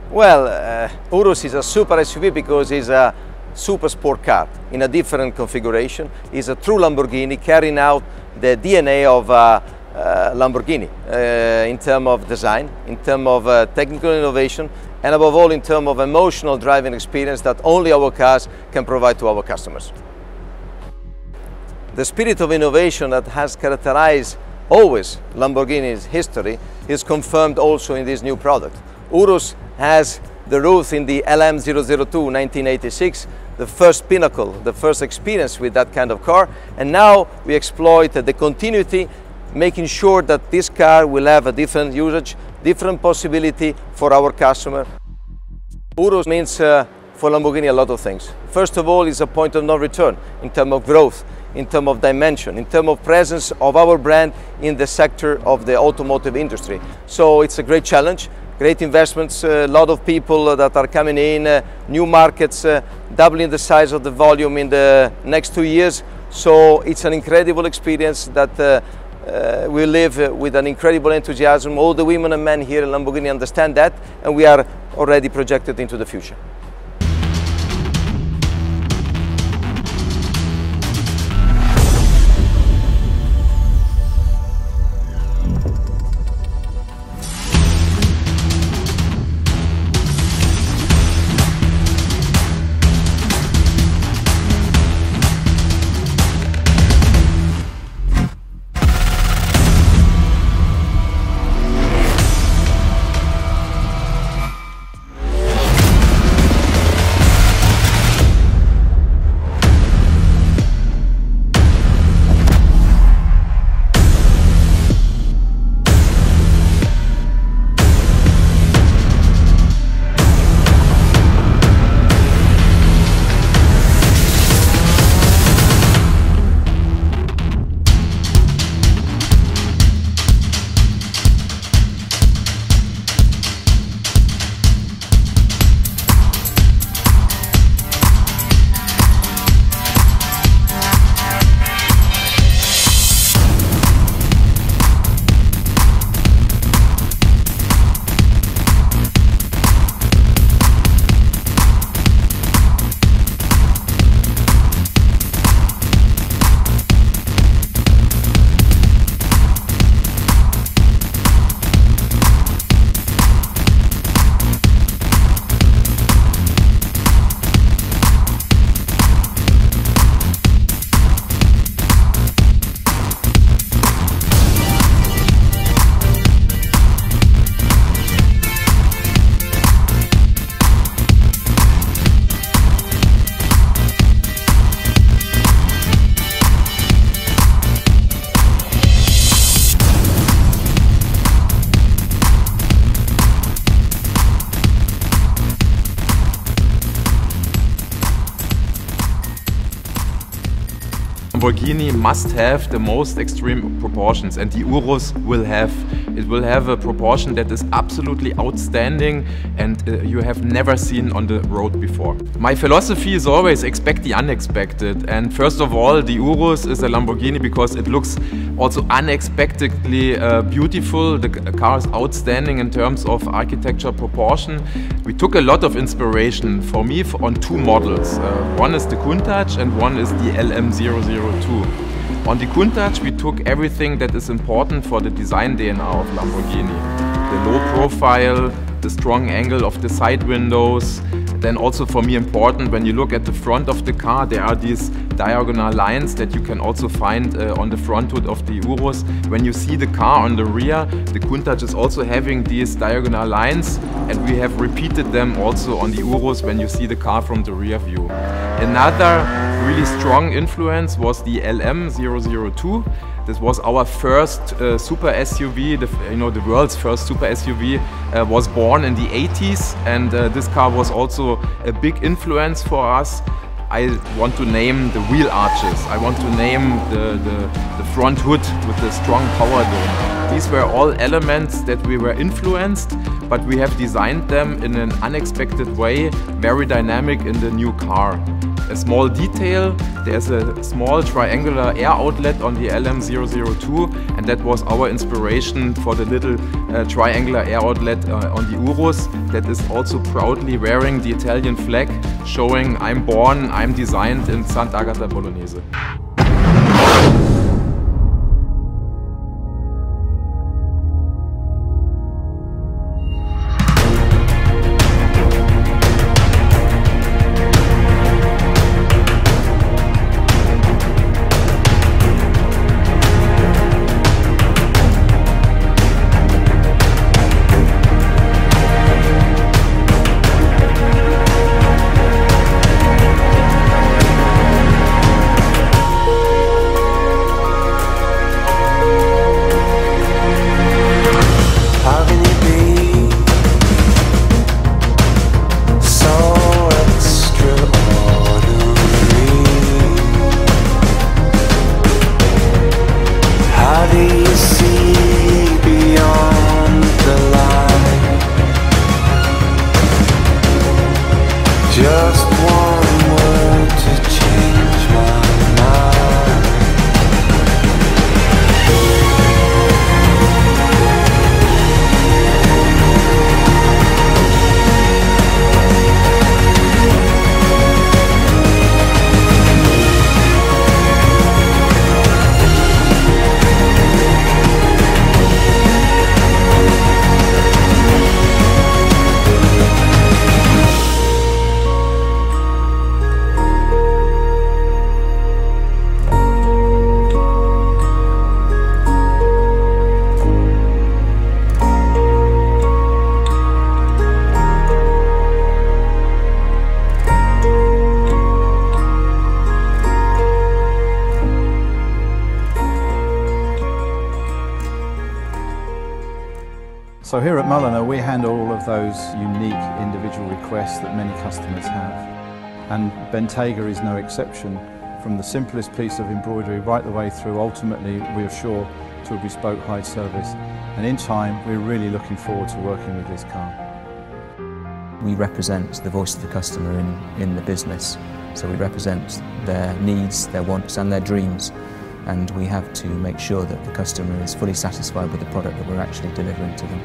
Well, Urus is a super SUV because it's a super sport car in a different configuration. It's a true Lamborghini carrying out the DNA of Lamborghini in terms of design, in terms of technical innovation, and above all in terms of emotional driving experience that only our cars can provide to our customers. The spirit of innovation that has characterized always Lamborghini's history is confirmed also in this new product. Urus has the roots in the LM002 1986, the first pinnacle, the first experience with that kind of car, and now we exploit the continuity, making sure that this car will have a different usage, different possibility for our customer. Urus means for Lamborghini a lot of things. First of all, it's a point of no return in terms of growth, in terms of dimension, in terms of presence of our brand in the sector of the automotive industry. So it's a great challenge, great investments, a lot of people that are coming in, new markets, doubling the size of the volume in the next 2 years. So it's an incredible experience that we live with an incredible enthusiasm. All the women and men here in Lamborghini understand that, and we are already projected into the future. Lamborghini must have the most extreme proportions, and the Urus will have a proportion that is absolutely outstanding and you have never seen on the road before. My philosophy is always expect the unexpected, and first of all the Urus is a Lamborghini because it looks also unexpectedly beautiful. The car is outstanding in terms of architecture proportion. We took a lot of inspiration for me on two models. One is the Countach and one is the LM002. On the Countach we took everything that is important for the design DNA of Lamborghini. The low profile, the strong angle of the side windows. Then also for me important, when you look at the front of the car, there are these diagonal lines that you can also find on the front hood of the Urus. When you see the car on the rear, the Countach is also having these diagonal lines, and we have repeated them also on the Urus when you see the car from the rear view. Another really strong influence was the LM002. This was our first super SUV, the world's first super SUV was born in the 80s, and this car was also a big influence for us. I want to name the wheel arches, I want to name the front hood with the strong power dome. These were all elements that we were influenced, but we have designed them in an unexpected way, very dynamic in the new car. a small detail. There's a small triangular air outlet on the LM002, and that was our inspiration for the little triangular air outlet on the Urus, that is also proudly wearing the Italian flag, showing I'm designed in Sant'Agata Bolognese. Just one word to change my mind. So here at Mulliner we handle all of those unique individual requests that many customers have. And Bentayga is no exception. From the simplest piece of embroidery right the way through, ultimately we are sure to a bespoke hide service. And in time we're really looking forward to working with this car. We represent the voice of the customer in the business. So we represent their needs, their wants and their dreams. And we have to make sure that the customer is fully satisfied with the product that we're actually delivering to them.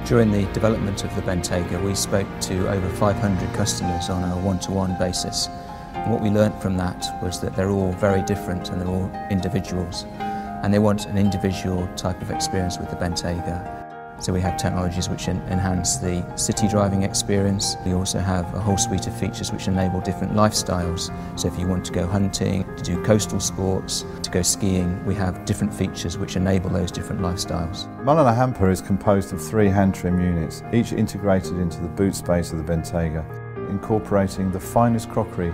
During the development of the Bentayga, we spoke to over 500 customers on a one-to-one basis. And what we learnt from that was that they're all very different and they're all individuals. And they want an individual type of experience with the Bentayga. So we have technologies which enhance the city driving experience. We also have a whole suite of features which enable different lifestyles. So if you want to go hunting, to do coastal sports, to go skiing, we have different features which enable those different lifestyles. Mulliner Hamper is composed of 3 hand trim units, each integrated into the boot space of the Bentayga, incorporating the finest crockery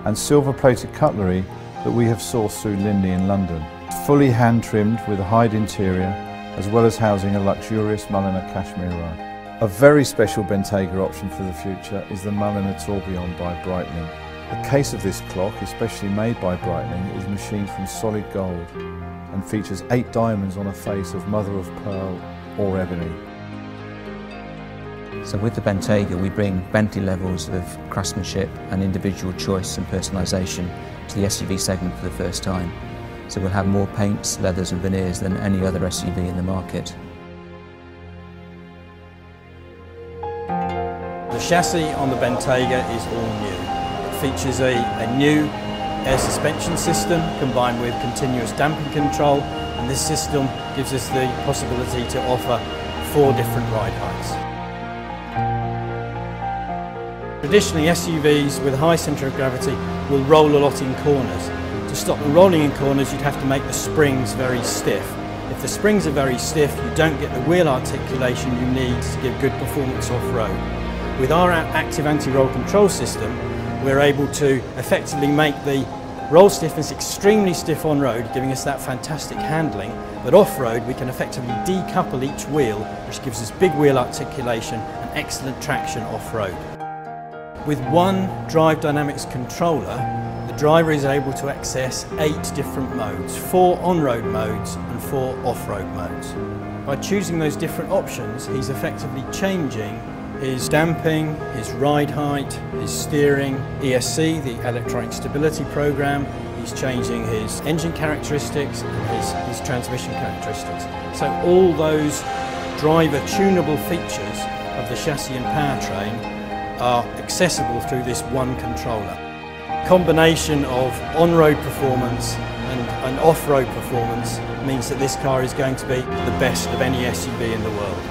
and silver plated cutlery that we have sourced through Linley in London. Fully hand trimmed with a hide interior, as well as housing a luxurious Mulliner cashmere rug. A very special Bentayga option for the future is the Mulliner Tourbillon by Breitling. The case of this clock, especially made by Breitling, is machined from solid gold and features 8 diamonds on a face of mother of pearl or ebony. So with the Bentayga we bring Bentley levels of craftsmanship and individual choice and personalisation to the SUV segment for the first time. So we'll have more paints, leathers and veneers than any other SUV in the market. The chassis on the Bentayga is all new. It features a new air suspension system combined with continuous damping control, and this system gives us the possibility to offer 4 different ride heights. Traditionally, SUVs with a high centre of gravity will roll a lot in corners. To stop them rolling in corners, you'd have to make the springs very stiff. If the springs are very stiff, you don't get the wheel articulation you need to give good performance off-road. With our active anti-roll control system, we're able to effectively make the roll stiffness extremely stiff on road, giving us that fantastic handling, but off-road we can effectively decouple each wheel, which gives us big wheel articulation and excellent traction off-road. With one drive dynamics controller, the driver is able to access 8 different modes, 4 on-road modes and 4 off-road modes. By choosing those different options, he's effectively changing his damping, his ride height, his steering, ESC, the electronic stability program. He's changing his engine characteristics and his transmission characteristics. So all those driver tunable features of the chassis and powertrain are accessible through this one controller. Combination of on-road performance and off-road performance means that this car is going to be the best of any SUV in the world.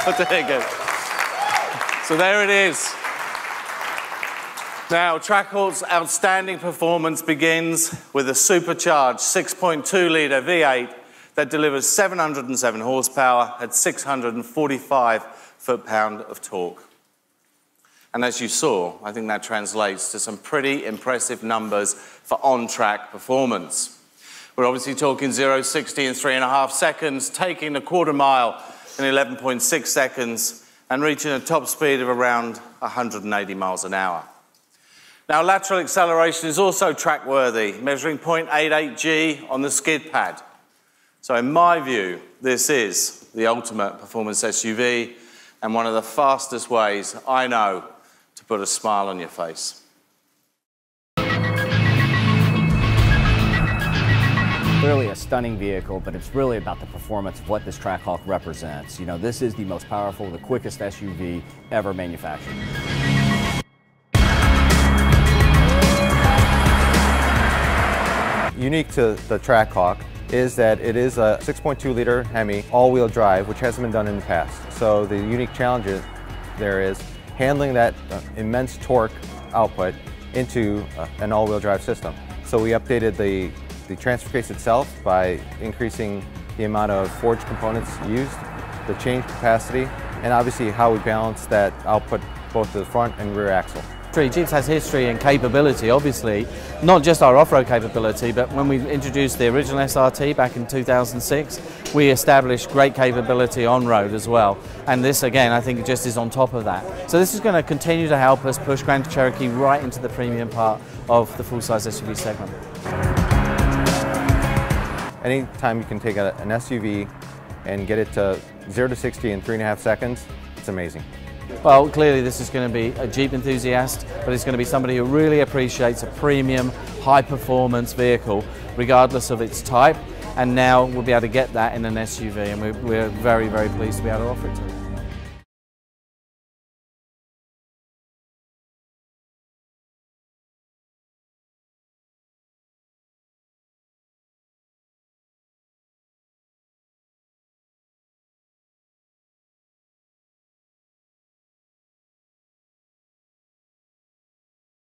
Oops, there you go. So there it is. Now, Trackhawk's outstanding performance begins with a supercharged 6.2-litre V8 that delivers 707 horsepower at 645 foot-pound of torque. And as you saw, I think that translates to some pretty impressive numbers for on-track performance. We're obviously talking 0-60 in 3.5 seconds, taking the quarter mile in 11.6 seconds, and reaching a top speed of around 180 miles an hour. Now, lateral acceleration is also track-worthy, measuring 0.88 G on the skid pad. So in my view, this is the ultimate performance SUV and one of the fastest ways I know to put a smile on your face. Clearly a stunning vehicle, but it's really about the performance of what this Trackhawk represents. You know, this is the most powerful, the quickest SUV ever manufactured. Unique to the Trackhawk is that it is a 6.2-liter Hemi all-wheel drive, which hasn't been done in the past. So the unique challenge there is handling that immense torque output into an all-wheel drive system. So we updated the transfer case itself by increasing the amount of forged components used, the change capacity, and obviously how we balance that output both to the front and rear axle. Jeeps has history and capability, obviously, not just our off-road capability, but when we introduced the original SRT back in 2006, we established great capability on-road as well. And this, again, I think just is on top of that. So this is going to continue to help us push Grand Cherokee right into the premium part of the full-size SUV segment. Anytime you can take an SUV and get it to 0 to 60 in 3.5 seconds, it's amazing. Well, clearly this is going to be a Jeep enthusiast, but it's going to be somebody who really appreciates a premium, high-performance vehicle, regardless of its type. And now we'll be able to get that in an SUV, and we're very, very pleased to be able to offer it to them.